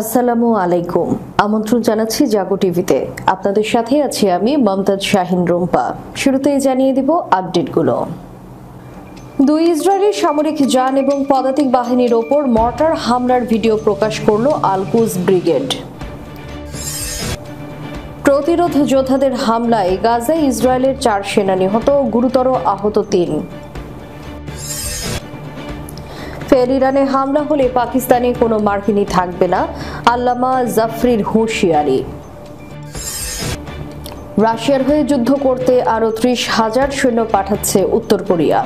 আসসালামু আলাইকুম। আমন্ত্রণ জানাচ্ছি জাগো টিভিতে। আপনাদের সাথে আছি আমি মমতাজ শাহিন রুম্পা। শুরুতেই জানিয়ে দিব আপডেটগুলো। দুই ইসরায়েলি সামরিক যান এবং পদাতিক বাহিনীর ওপর মর্টার হামলার ভিডিও প্রকাশ করল আল-কুদস ব্রিগেড। প্রতিরোধ যোদ্ধাদের হামলায় গাজায় ইসরায়েলের 4 সেনা নিহত, গুরুতর আহত 3। ফের ইরানে হামলা হলে পাকিস্তানে কোনো মার্কিনি থাকবে না, আল্লামা জাফরির হুঁশিয়ারি। রাশিয়ার হয়ে যুদ্ধ করতে আরও 30,000 সৈন্য পাঠাচ্ছে উত্তর কোরিয়া।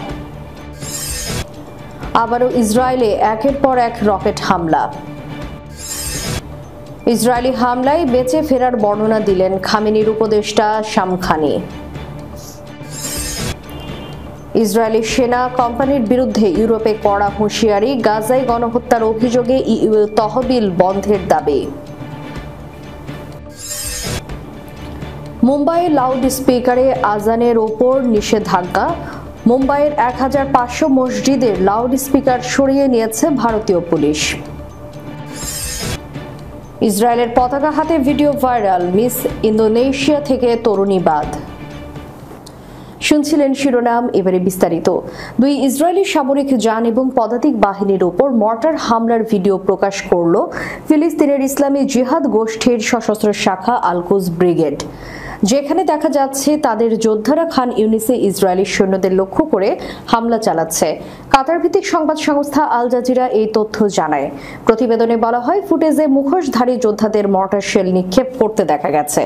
আবারও ইসরায়েলে একের পর এক রকেট হামলা। ইসরায়েলি হামলায় বেঁচে ফেরার বর্ণনা দিলেন খামেনির উপদেষ্টা শামখানি। ইসরায়েলি সেনা কোম্পানির বিরুদ্ধে ইউরোপে কড়া হুঁশিয়ারি, গাজায় গণহত্যার অভিযোগে ইইউ তহবিল বন্ধের দাবি। মুম্বাইয়ে লাউড স্পিকারে আজানের ওপর নিষেধাজ্ঞা। মুম্বাইয়ের 1500 মসজিদের লাউড স্পিকার সরিয়ে নিয়েছে ভারতীয় পুলিশ। ইসরায়েলের পতাকা হাতে ভিডিও ভাইরাল, মিস ইন্দোনেশিয়া থেকে তরুণী বাদ। শুনছিলেন শিরোনাম, এবারে বিস্তারিত। দুই ইসরায়েলি সামরিক যান এবং পদাতিক বাহিনীর উপর মর্টার হামলার ভিডিও প্রকাশ করল ফিলিস্তিনের ইসলামী জিহাদ গোষ্ঠীর সশস্ত্র শাখা আল-কুদস ব্রিগেড, যেখানে দেখা যাচ্ছে তাদের যোদ্ধারা খান ইউনিসে ইসরায়েলি সৈন্যদের লক্ষ্য করে হামলা চালাচ্ছে। কাতার ভিত্তিক সংবাদ সংস্থা আল জাজিরা এই তথ্য জানায়। প্রতিবেদনে বলা হয়, ফুটেজে মুখোশধারী যোদ্ধাদের মর্টার শেল নিক্ষেপ করতে দেখা গেছে।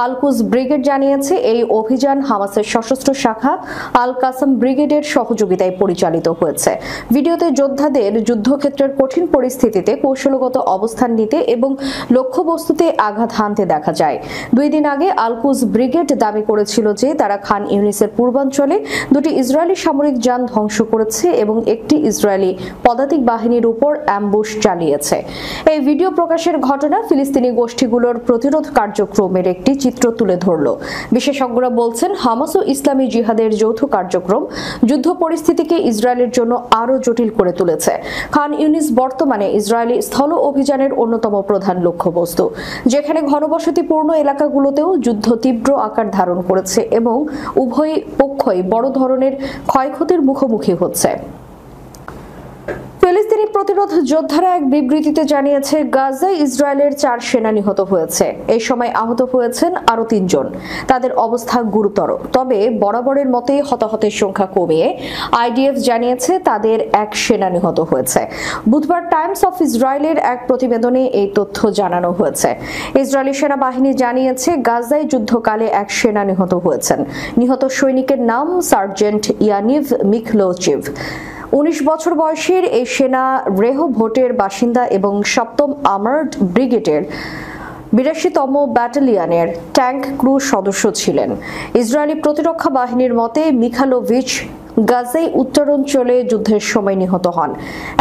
আল-কুদস ব্রিগেড জানিয়েছে, এই অভিযান হামাসের সশস্ত্র শাখা আল কাসাম ব্রিগেডের সহযোগিতায় পরিচালিত হয়েছে। ভিডিওতে যোদ্ধাদের যুদ্ধক্ষেত্রের কঠিন পরিস্থিতিতে কৌশলগত অবস্থান নিতে এবং লক্ষ্যবস্তুতে আঘাত হানতে দেখা যায়। 2 দিন আগে আল-কুদস ব্রিগেড দাবি করেছিল যে তারা খান ইউনিসের পূর্বাঞ্চলে 2টি ইসরায়েলি সামরিক যান ধ্বংস করেছে এবং একটি ইসরায়েলি পদাতিক বাহিনীর উপর অ্যাম্বুশ চালিয়েছে। এই ভিডিও প্রকাশের ঘটনা ফিলিস্তিনি গোষ্ঠীগুলোর প্রতিরোধ কার্যক্রমের একটি চিত্র তুলে ধরল। বিশেষজ্ঞরা বলছেন, হামাস ও ইসলামী জিহাদের যৌথ কার্যক্রম যুদ্ধ পরিস্থিতিকে ইসরায়েলের জন্য আরও জটিল করে তুলেছে। খান ইউনিস বর্তমানে ইসরায়েলি স্থল অভিযানের অন্যতম প্রধান লক্ষ্যবস্তু, যেখানে ঘনবসতিপূর্ণ এলাকাগুলোতেও যুদ্ধ তীব্র আকার ধারণ করেছে এবং উভয় পক্ষই বড় ধরনের ক্ষয়ক্ষতির মুখোমুখি হচ্ছে। ফিলিস্তিনি প্রতিরোধ যোদ্ধারা এক বিবৃতিতে জানিয়েছে, গাজায় ইসরায়েলের 4 সেনা নিহত হয়েছে। এই সময় আহত হয়েছেন আরও 3 জন। তাদের অবস্থা গুরুতর, তবে বরাবরের মতোই হতাহতের সংখ্যা কমিয়ে আইডিএফ জানিয়েছে তাদের 1 সেনা নিহত হয়েছে। বুধবার টাইমস অফ ইসরায়েলের এক প্রতিবেদনে এই তথ্য জানানো হয়েছে। ইসরায়েলি সেনাবাহিনী জানিয়েছে, গাজায় যুদ্ধকালে 1 সেনা নিহত হয়েছেন। নিহত সৈনিকের নাম সার্জেন্ট ইয়ানিভ মিখলোচিভ। 19 বছর বয়সের এই সেনা রেহভোটের বাসিন্দা এবং 7ম আর্মার্ড ব্রিগেডের 82তম ব্যাটালিয়নের ট্যাঙ্ক ক্রু সদস্য ছিলেন। ইসরায়েলি প্রতিরক্ষা বাহিনীর মতে, মিখালোভিচ গাজায় উত্তরাঞ্চলে যুদ্ধের সময় নিহত হন।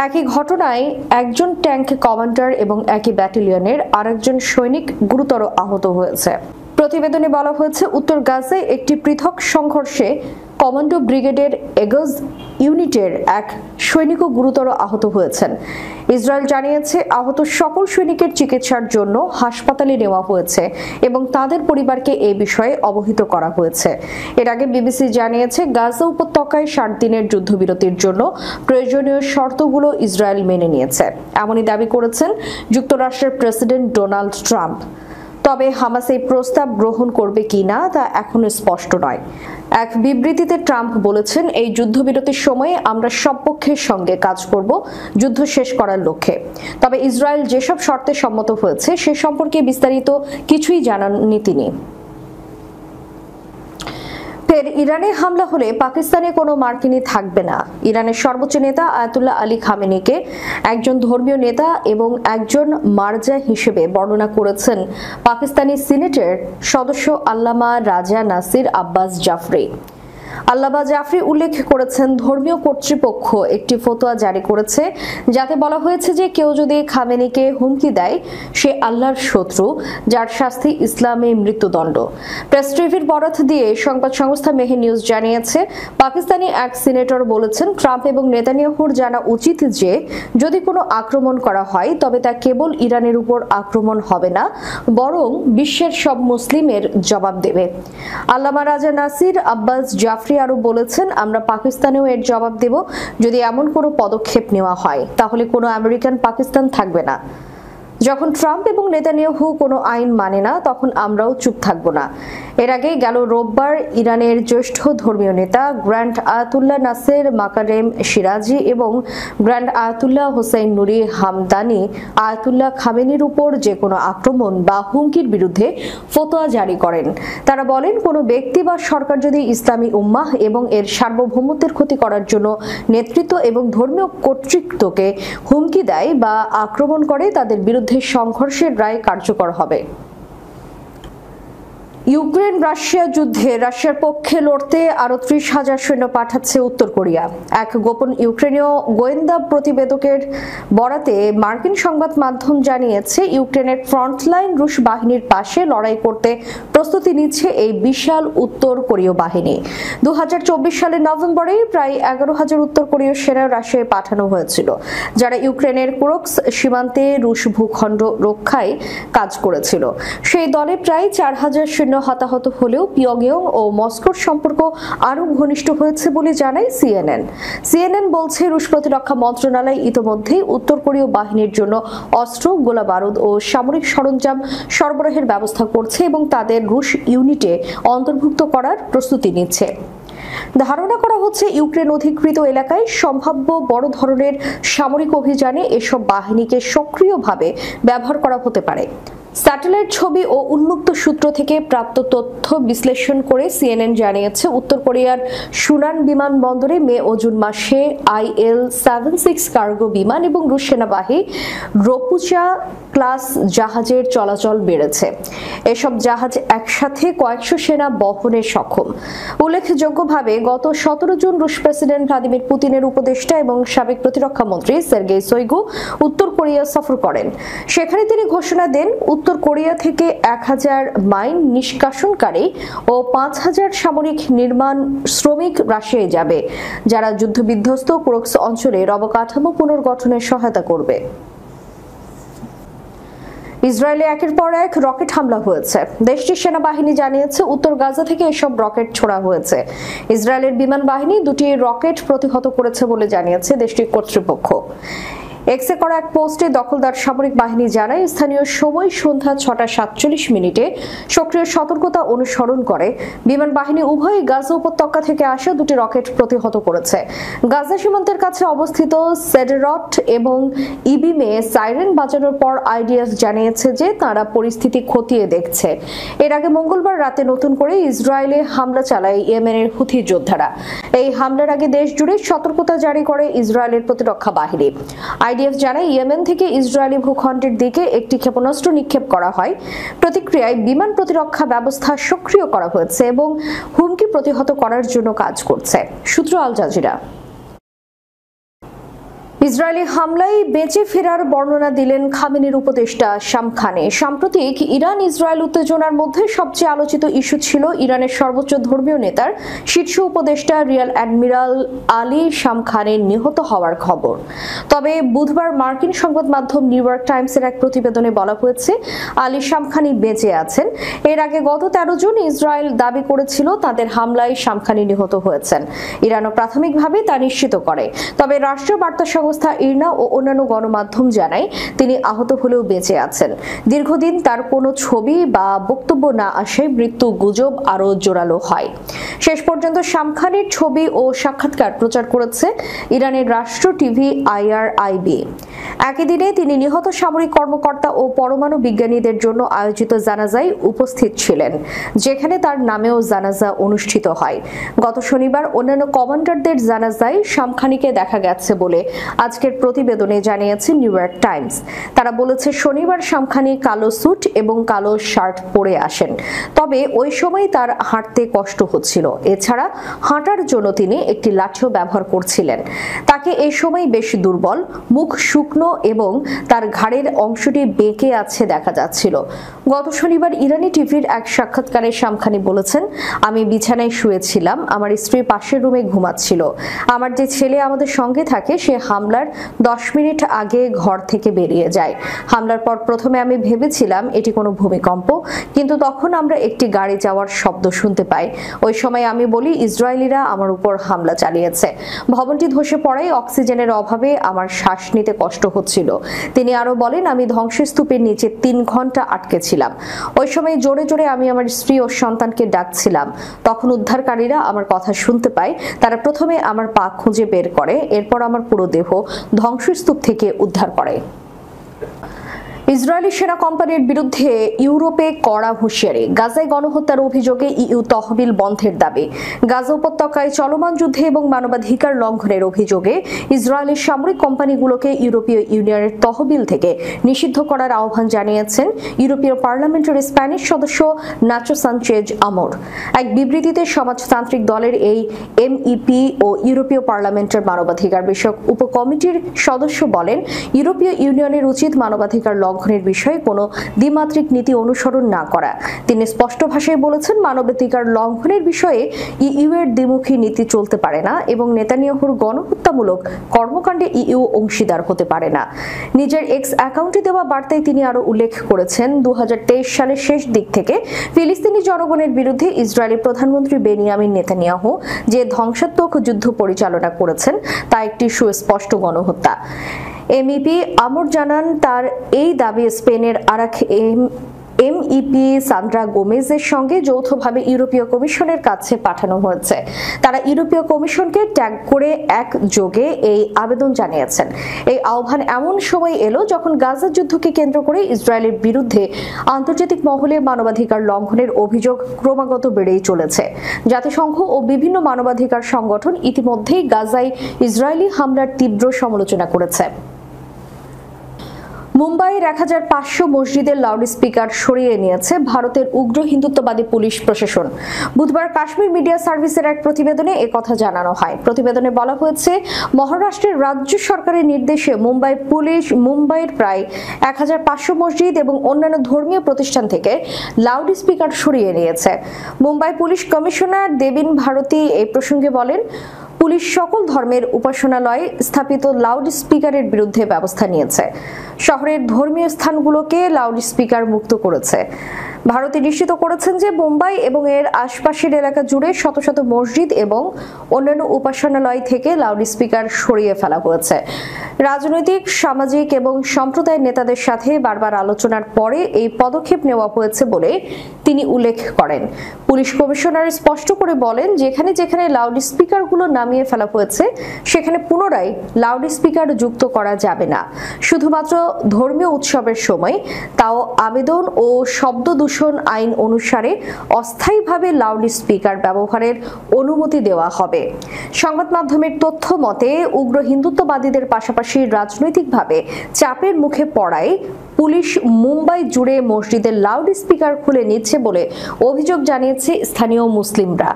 একই ঘটনায় একজন ট্যাঙ্ক কমান্ডার এবং একই ব্যাটালিয়নের আরেকজন সৈনিক গুরুতর আহত হয়েছে। প্রতিবেদনে বলা হয়েছে, উত্তর গাজায় একটি পৃথক সংঘর্ষে কমান্ডো ব্রিগেডের এগজ ইউনিটের এক সৈনিকও গুরুতর আহত হয়েছেন। ইসরায়েল জানিয়েছে, আহত সকল সৈনিকের চিকিৎসার জন্য হাসপাতালে নেওয়া হয়েছে এবং তাদের পরিবারকে এই বিষয়ে অবহিত করা হয়েছে। এর আগে বিবিসি জানিয়েছে, গাজা উপত্যকায় 60 দিনের যুদ্ধবিরতির জন্য প্রয়োজনীয় শর্তগুলো ইসরায়েল মেনে নিয়েছে, এমনই দাবি করেছেন যুক্তরাষ্ট্রের প্রেসিডেন্ট ডোনাল্ড ট্রাম্প। তবে হামাস এই প্রস্তাব গ্রহণ করবে কিনা তা এখনো স্পষ্ট নয়। এক বিবৃতিতে ট্রাম্প বলেছেন, এই যুদ্ধবিরতির সময়ে আমরা সব পক্ষের সঙ্গে কাজ করব যুদ্ধ শেষ করার লক্ষ্যে। তবে ইসরায়েল যেসব শর্তে সম্মত হয়েছে সে সম্পর্কে বিস্তারিত কিছুই জানাননি তিনি। ফের ইরানে হামলা হলে পাকিস্তানে কোনো মার্কিনি থাকবে না। ইরানের সর্বোচ্চ নেতা আয়াতুল্লাহ আলী খামেনিকে একজন ধর্মীয় নেতা এবং একজন মারজা হিসেবে বর্ণনা করেছেন পাকিস্তানি সিনেটের সদস্য আল্লামা রাজা নাসির আব্বাস জাফরি। আল্লামা জাফরি উল্লেখ করেছেন, ধর্মীয় কর্তৃপক্ষ একটি ফতোয়া জারি করেছে যাতে বলা হয়েছে যে কেউ যদি খামেনিকে হুমকি দেয় সে আল্লাহর শত্রু, যার শাস্তি ইসলামে মৃত্যুদণ্ড। প্রেস টিভির বরাত দিয়ে সংবাদ সংস্থা মেহের নিউজ জানিয়েছে, পাকিস্তানি এক সিনেটর বলেছেন, ট্রাম্প এবং নেতানিয়াহুর জানা উচিত যে যদি কোনো আক্রমণ করা হয় তবে তা কেবল ইরানের উপর আক্রমণ হবে না, বরং বিশ্বের সব মুসলিমের জবাব দেবে। আল্লামা রাজা নাসির আব্বাস জাফরি আরো বলেছেন, আমরা পাকিস্তানেও এর জবাব দেব। যদি এমন কোনো পদক্ষেপ নেওয়া হয় তাহলে কোনো আমেরিকান পাকিস্তান থাকবে না। যখন ট্রাম্প এবং নেতানিয়াহু কোনো আইন মানে না তখন আমরাও চুপ থাকব না। এর আগে গেল রোববার ইরানের জ্যেষ্ঠ ধর্মীয় নেতা গ্র্যান্ড আয়াতুল্লাহ নাসের মাকারেম শিরাজি এবং গ্র্যান্ড আয়াতুল্লাহ হোসেন নুরি হামদানি আয়াতুল্লাহ খামেনির উপর যে কোনো আক্রমণ বা হুমকির বিরুদ্ধে ফতোয়া জারি করেন। তারা বলেন, কোনো ব্যক্তি বা সরকার যদি ইসলামী উম্মাহ এবং এর সার্বভৌমত্বের ক্ষতি করার জন্য নেতৃত্ব এবং ধর্মীয় কর্তৃত্বকে হুমকি দেয় বা আক্রমণ করে তাদের বিরুদ্ধে সংঘর্ষের রায় কার্যকর হবে। ইউক্রেন রাশিয়া যুদ্ধে রাশিয়ার পক্ষে লড়তে আরো 30,000 সৈন্য পাঠাচ্ছে উত্তর কোরিয়া। এক গোপন ইউক্রেনীয় গোয়েন্দা প্রতিবেদকের বরাতে মার্কিন সংবাদ মাধ্যম জানিয়েছে, ইউক্রেনের ফ্রন্টলাইন রুশ বাহিনীর পাশে লড়াই করতে প্রস্তুতি নিচ্ছে এই বিশাল উত্তর কোরীয় বাহিনী। 2024 সালের নভেম্বরে প্রায় 11,000 উত্তর কোরীয় সেনা রাশিয়ায় পাঠানো হয়েছিল, যারা ইউক্রেনের কুরস্ক সীমান্তে রুশ ভূখণ্ড রক্ষায় কাজ করেছিল। সেই দলে প্রায় 4,000 সৈন্য হতাহত হলেও পিয়ংইয়ং ও মস্কোর সম্পর্ক আরো ঘনিষ্ঠ হয়েছে বলে জানায় সিএনএন বলছে, রুশ প্রতিরক্ষা মন্ত্রণালয় ইতোমধ্যেই উত্তর কোরীয় বাহিনীর জন্য অস্ত্র, গোলাবারুদ ও সামরিক সরঞ্জাম সরবরাহের ব্যবস্থা করছে এবং তাদের রুশ ইউনিটে অন্তর্ভুক্ত করার প্রস্তুতি নিচ্ছে। ধারণা করা হচ্ছে, ইউক্রেন অধিকৃত এলাকায় সম্ভাব্য বড় ধরনের সামরিক অভিযানে এসব বাহিনীকে সক্রিয়ভাবে ব্যবহার করা হতে পারে। স্যাটেলাইট ছবি ও উন্মুক্ত সূত্র থেকে প্রাপ্ত তথ্য বিশ্লেষণ করে সিএনএন জানিয়েছে, উত্তর কোরিয়ার সুনান বিমানবন্দরে মে ও জুন মাসে IL-76 কার্গো বিমান এবং রুশ সেনাবাহিনী রোপুচা ক্লাস জাহাজের চলাচল বেড়েছে। এসব জাহাজ একসাথে কয়েকশো সেনা বহনে সক্ষম। উল্লেখযোগ্যভাবে গত 17 জুন রুশ প্রেসিডেন্ট ভ্লাদিমির পুতিনের উপদেষ্টা এবং সাবেক প্রতিরক্ষা মন্ত্রী সের্গেই শোইগু উত্তর কোরিয়া সফর করেন। সেখানে তিনি ঘোষণা দেন, উত্তর কোরিয়া থেকে 1000 মাইন নিষ্কাশনকারী ও 5000 সামরিক নির্মাণ শ্রমিক রাশিয়ায় যাবে, যারা যুদ্ধবিধ্বস্ত কুরস্ক অঞ্চলের অবকাঠামো পুনর্গঠনে সহায়তা করবে। ইসরায়েলে একের পর এক রকেট হামলা হয়েছে। দেশটির সেনাবাহিনী জানিয়েছে, উত্তর গাজা থেকে এসব রকেট ছোড়া হয়েছে। ইসরায়েলের বিমান বাহিনী 2টি রকেট প্রতিহত করেছে বলে জানিয়েছে দেশটির কর্তৃপক্ষ। এক্সে করা এক পোস্টে দখলদার সামরিক বাহিনী জানায়, স্থানীয় সময় সন্ধ্যা 6:47 সক্রিয় সতর্কতা অনুসরণ করে বিমান বাহিনী উভয় গাজা উপত্যকা থেকে আসা 2টি রকেট প্রতিহত করেছে। গাজা সীমান্তের কাছে অবস্থিত সেডেরট এবং ইবিমে সাইরেন বাজানোর পর আইডিএফ জানিয়েছে যে তারা পরিস্থিতি খতিয়ে দেখছে। এর আগে মঙ্গলবার রাতে নতুন করে ইসরায়েলে হামলা চালায় ইয়েমেনের হুথি যোদ্ধারা। এই হামলার আগে দেশ জুড়ে সতর্কতা জারি করে ইসরায়েলের প্রতিরক্ষা বাহিনী। আইডিএফ জানায়, ইয়েমেন থেকে ইসরায়েলি ভূখণ্ডের দিকে একটি ক্ষেপণাস্ত্র নিক্ষেপ করা হয়। প্রতিক্রিয়ায় বিমান প্রতিরক্ষা ব্যবস্থা সক্রিয় করা হয়েছে এবং হুমকি প্রতিহত করার জন্য কাজ করছে। সূত্র আল জাজিরা। ইসরায়েলি হামলায় বেঁচে ফেরার বর্ণনা দিলেন খামেনির উপদেষ্টা শাম খানে। সাম্প্রতিক ইরান ইসরায়েল উত্তেজনার মধ্যে সবচেয়ে আলোচিত ইস্যু ছিল ইরানের সর্বোচ্চ ধর্মীয় নেতার শীর্ষ উপদেষ্টা রিয়ার অ্যাডমিরাল আলী শাম খানের নিহত হওয়ার খবর। তবে বুধবার মার্কিন সংবাদ মাধ্যম নিউ ইয়র্ক টাইমসের এক প্রতিবেদনে বলা হয়েছে, আলী শাম খানি বেঁচে আছেন। এর আগে গত 13 জুন ইসরায়েল দাবি করেছিল তাদের হামলায় শাম খানি নিহত হয়েছেন। ইরানও প্রাথমিকভাবে তা নিশ্চিত করে। তবে রাষ্ট্রীয় বার্তা সংস্থা ইরনা ও অন্যান্য গণমাধ্যম জানায়, তিনি আহত হলেও বেঁচে আছেন। দীর্ঘদিন তার কোনো ছবি বা বক্তব্য না আসায় মৃত্যু গুজব আরো জোরালো হয়। শেষ পর্যন্ত শাম খানের ছবি ও সাক্ষাৎকার প্রচার করেছে ইরানের রাষ্ট্র টিভি IRIB। একই দিনে তিনি নিহত সামরিক কর্মকর্তা ও পরমাণু বিজ্ঞানীদের জন্য আয়োজিত জানাজায় উপস্থিত ছিলেন, যেখানে তার নামেও জানাজা অনুষ্ঠিত হয়। গত শনিবার অন্যান্য কমান্ডারদের জানাজায় শাম খানিকে দেখা গেছে বলে আজকের প্রতিবেদনে জানিয়েছে নিউ ইয়র্ক টাইমস। তারা বলেছে শনিবার শামখানি কালো স্যুট এবং কালো শার্ট পরে আসেন, তবে ওই সময় তার হাঁটতে কষ্ট হচ্ছিল। এছাড়া হাঁটার জন্য তিনি একটি লাঠিও ব্যবহার করছিলেন। তাকে এই সময় বেশ দুর্বল, মুখ শুকনো এবং তার ঘাড়ের অংশটি বেঁকে আছে দেখা যাচ্ছিল। গত শনিবার ইরানি টিভির এক সাক্ষাৎকারে শামখানি বলেছেন, আমি বিছানায় শুয়েছিলাম, আমার স্ত্রী পাশের রুমে ঘুমাচ্ছিল। আমার যে ছেলে আমাদের সঙ্গে থাকে সে হামলার 10 মিনিট আগে ঘর থেকে বেরিয়ে যায়। হামলার পর প্রথমে আমি ভেবেছিলাম এটি কোনো ভূমিকম্প, কিন্তু তখন আমরা একটি গাড়ি যাওয়ার শব্দ শুনতে পাই। ওই সময় আমি বলি ইসরায়েলিরা আমার উপর হামলা চালিয়েছে। ভবনটি ধসে পড়ায় অক্সিজেনের অভাবে আমার শ্বাস নিতে কষ্ট হচ্ছিল। তিনি আরো বলেন, আমি ধ্বংসস্তূপের নিচে 3 ঘন্টা আটকে ছিলাম। ওই সময় জোরে জোরে আমি আমার স্ত্রী ও সন্তানকে ডাকছিলাম। তখন উদ্ধারকারীরা আমার কথা শুনতে পায়। তারা প্রথমে আমার পা খুঁজে বের করে, এরপর আমার পুরো দেহ ধ্বংসস্তূপ থেকে উদ্ধার করে। ইসরায়েলি সেনা কোম্পানির বিরুদ্ধে ইউরোপে কড়া হুঁশিয়ারি। গাজায় গণহত্যার অভিযোগে ইইউ তহবিল বন্ধের দাবি। গাজা উপত্যকায় চলমান যুদ্ধে এবং মানবাধিকার লঙ্ঘনের অভিযোগে ইসরায়েলি সামরিক কোম্পানিগুলোকে ইউরোপীয় ইউনিয়নের তহবিল থেকে নিষিদ্ধ করার আহ্বান জানিয়েছেন ইউরোপীয় পার্লামেন্টের স্প্যানিশ সদস্য নাচো সানচেজ আমোর। এক বিবৃতিতে সমাজতান্ত্রিক দলের এই এমইপি ও ইউরোপীয় পার্লামেন্টের মানবাধিকার বিষয়ক উপকমিটির সদস্য বলেন, ইউরোপীয় ইউনিয়নের উচিত মানবাধিকার লঙ্ঘনের বিষয়ে কোনো দ্বিমাত্রিক নীতি অনুসরণ না করা। তিনি স্পষ্ট ভাষায় বলেছেন, মানবাধিকার লঙ্ঘনের বিষয়ে ইইউ এর দ্বিমুখী নীতি চলতে পারে না এবং নেতানিয়াহুর গণহত্যামূলক কর্মকাণ্ডে ইইউ অংশীদার হতে পারে না। নিজের এক্স অ্যাকাউন্টে দেওয়া বার্তায় তিনি আরো উল্লেখ করেছেন, 2023 সালের শেষ দিক থেকে ফিলিস্তিনি জনগণের বিরুদ্ধে ইসরায়েলি প্রধানমন্ত্রী বেনিয়ামিন নেতানিয়াহু যে ধ্বংসাত্মক যুদ্ধ পরিচালনা করেছেন তা একটি সুস্পষ্ট গণহত্যা। এমইপি আমর জানান, তার এই দাবি স্পেনের আরেক এমইপি সান্দ্রা গোমেজের সঙ্গে যৌথভাবে ইউরোপীয় কমিশনের কাছে পাঠানো হয়েছে। তারা ইউরোপীয় কমিশনকে ট্যাগ করে একযোগে এই আবেদন জানিয়েছেন। এই আহ্বান এমন সময় এলো যখন গাজা যুদ্ধকে কেন্দ্র করে ইসরায়েলের বিরুদ্ধে আন্তর্জাতিক মহলে মানবাধিকার লঙ্ঘনের অভিযোগ ক্রমাগত বেড়েই চলেছে। জাতিসংঘ ও বিভিন্ন মানবাধিকার সংগঠন ইতিমধ্যেই গাজায় ইসরায়েলি হামলার তীব্র সমালোচনা করেছে। মুম্বাইয়ের 1500 মসজিদের লাউডস্পিকার সরিয়ে নিয়েছে ভারতের উগ্র হিন্দুত্ববাদী পুলিশ প্রশাসন। বুধবার কাশ্মীর মিডিয়া সার্ভিসের এক প্রতিবেদনে একথা জানানো হয়। প্রতিবেদনে বলা হয়েছে, মহারাষ্ট্রের রাজ্য সরকারের নির্দেশে মুম্বাইয়ের প্রায় 1500 মসজিদ এবং অন্যান্য ধর্মীয় প্রতিষ্ঠান থেকে লাউডস্পিকার সরিয়ে নিয়েছে। মুম্বাই পুলিশ কমিশনার দেবিন ভারতী এই প্রসঙ্গে বলেন, পুলিশ সকল ধর্মের উপাসনালয়ে স্থাপিত লাউডস্পিকারের বিরুদ্ধে ব্যবস্থা নিয়েছে। শহরের ধর্মীয় স্থানগুলোকে লাউডস্পিকার মুক্ত করেছে। ভারতে নিশ্চিত করেছেন যে মুম্বাই এবং এর আশপাশের এলাকা জুড়ে শত শত মসজিদ এবং অন্যান্য উপাসনালয় থেকে লাউডস্পিকার সরিয়ে ফেলা হয়েছে। রাজনৈতিক, সামাজিক এবং সম্প্রদায়ের নেতাদের সাথে বারবার আলোচনার পরে এই পদক্ষেপ নেওয়া হয়েছে বলে তিনি উল্লেখ করেন। পুলিশ কমিশনার স্পষ্ট করে বলেন, যেখানে যেখানে লাউডস্পিকারগুলো নামিয়ে ফেলা হয়েছে সেখানে পুনরায় লাউডস্পিকার যুক্ত করা যাবে না, শুধুমাত্র ধর্মীয় উৎসবের সময়, তাও আবেদন ও শব্দ দূষণ আইন অনুসারে অস্থায়ীভাবে লাউডস্পিকার ব্যবহারের অনুমতি দেওয়া হবে। সংবাদ মাধ্যমের তথ্য মতে, উগ্র হিন্দুত্ববাদীদের পাশাপাশি রাজনৈতিকভাবে চাপের মুখে পড়ায় পুলিশ মুম্বাই জুড়ে মসজিদের লাউডস্পিকার খুলে নিচ্ছে বলে অভিযোগ জানিয়েছে স্থানীয় মুসলিমরা।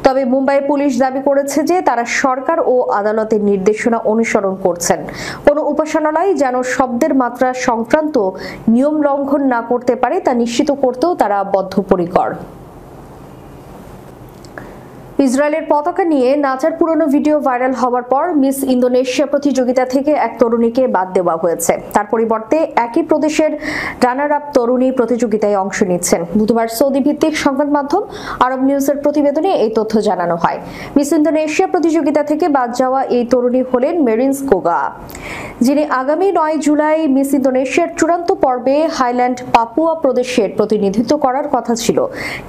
তবে মুম্বাই পুলিশ দাবি করেছে যে তারা সরকার ও আদালতের নির্দেশনা অনুসরণ করছেন। কোনো উপাসনালয় যেন শব্দের মাত্রা সংক্রান্ত নিয়ম লঙ্ঘন না করতে পারে তা নিশ্চিত করতেও তারা বদ্ধপরিকর। ইসরায়েলের পতাকা নিয়ে নাচার পুরনো ভিডিও ভাইরাল হওয়ার পর মিস ইন্দোনেশিয়া প্রতিযোগিতা থেকে এক তরুণীকে বাদ দেওয়া হয়েছে। তার পরিবর্তে একই প্রদেশের রানার আপ তরুণী প্রতিযোগিতায় অংশ নিচ্ছেন। বুধবার সৌদি ভিত্তিক সংবাদ মাধ্যম আরব নিউজের প্রতিবেদনে এই তথ্য জানানো হয়। মিস ইন্দোনেশিয়া প্রতিযোগিতা থেকে বাদ যাওয়া এই তরুণী হলেন মেরিন্স কোগা, যিনি আগামী 9 জুলাই মিস ইন্দোনেশিয়ার চূড়ান্ত পর্বে হাইল্যান্ড পাপুয়া প্রদেশের প্রতিনিধিত্ব করার কথা ছিল,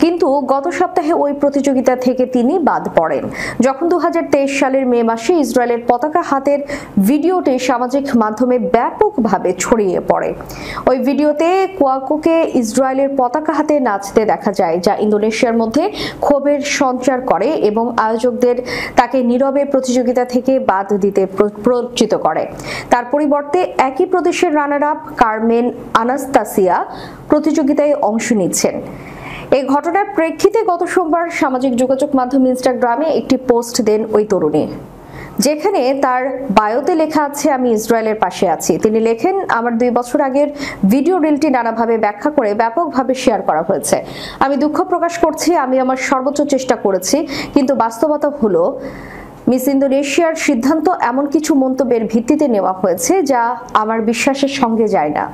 কিন্তু গত সপ্তাহে ওই প্রতিযোগিতা থেকে তিনি বাদ পড়েন। যখন 2023 সালের মে মাসে ইসরায়েলের পতাকা হাতের ভিডিওটি সামাজিক মাধ্যমে ব্যাপকভাবে ছড়িয়ে পড়ে। ওই ভিডিওতে কোয়াকোকে ইসরায়েলের পতাকা হাতে নাচতে দেখা যায়, যা ইন্দোনেশিয়ার মধ্যে ক্ষোভের সঞ্চার করে এবং আয়োজকদের তাকে নীরবে প্রতিযোগিতা থেকে বাদ দিতে প্ররোচিত করে। তার পরিবর্তে একই প্রদেশের রানার আপ কারমেন আনাস্তাসিয়া প্রতিযোগিতায় অংশ নিচ্ছেন। এই ঘটনার প্রেক্ষিতে গত সোমবার সামাজিক যোগাযোগ মাধ্যম ইনস্টাগ্রামে একটি পোস্ট দেন ওই তরুণী, যেখানে তার বায়োতে লেখা আছে, আমি ইসরায়েলের পাশে আছি। তিনি লেখেন, আমার 2 বছর আগের ভিডিও রিলটি নানাভাবে ব্যাখ্যা করে ব্যাপকভাবে শেয়ার করা হয়েছে। আমি দুঃখ প্রকাশ করছি, আমি আমার সর্বোচ্চ চেষ্টা করেছি, কিন্তু বাস্তবতা হলো মিস ইন্দোনেশিয়ার সিদ্ধান্ত এমন কিছু মন্তব্যের ভিত্তিতে নেওয়া হয়েছে যা আমার বিশ্বাসের সঙ্গে যায় না।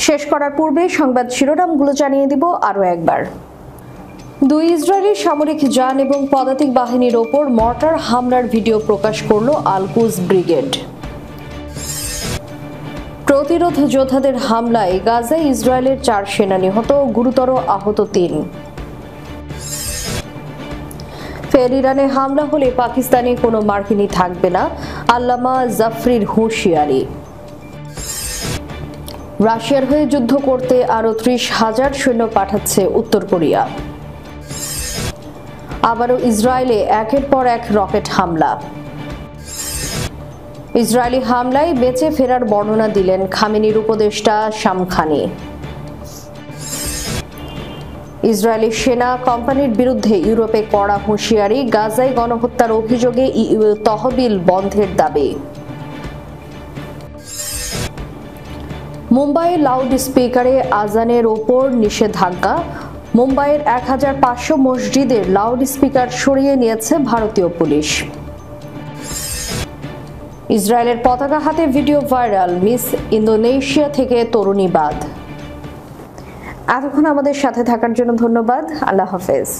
শেষ করার পূর্বে সংবাদ শিরোনামগুলো জানিয়ে দিব আরও একবার। 2 ইসরায়েলি সামরিক যান এবং পদাতিক বাহিনীর ওপর মর্টার হামলার ভিডিও প্রকাশ করল আল-কুদস ব্রিগেড। প্রতিরোধ যোদ্ধাদের হামলায় গাজায় ইসরায়েলের 4 সেনা নিহত, গুরুতর আহত 3। ফের ইরানে হামলা হলে পাকিস্তানে কোনো মার্কিনি থাকবে না, আল্লামা জাফরির হুঁশিয়ারি। রাশিয়ার হয়ে যুদ্ধ করতে আরও 30,000 সৈন্য পাঠাচ্ছে উত্তর কোরিয়া। আবারও ইসরায়েলে একের পর এক রকেট হামলা। ইসরায়েলি হামলায় বেঁচে ফেরার বর্ণনা দিলেন খামেনির উপদেষ্টা শামখানি। ইসরায়েলি সেনা কোম্পানির বিরুদ্ধে ইউরোপে কড়া হুঁশিয়ারি, গাজায় গণহত্যার অভিযোগে ইইউ তহবিল বন্ধের দাবি। মুম্বাইয়ে লাউড স্পিকারে আজানের ওপর নিষেধাজ্ঞা। মুম্বাইয়ের 1500 মসজিদের লাউড স্পিকার সরিয়ে নিয়েছে ভারতীয় পুলিশ। ইসরায়েলের পতাকা হাতে ভিডিও ভাইরাল, মিস ইন্দোনেশিয়া থেকে তরুণী বাদ। এতক্ষণ আমাদের সাথে থাকার জন্য ধন্যবাদ। আল্লাহ হাফেজ।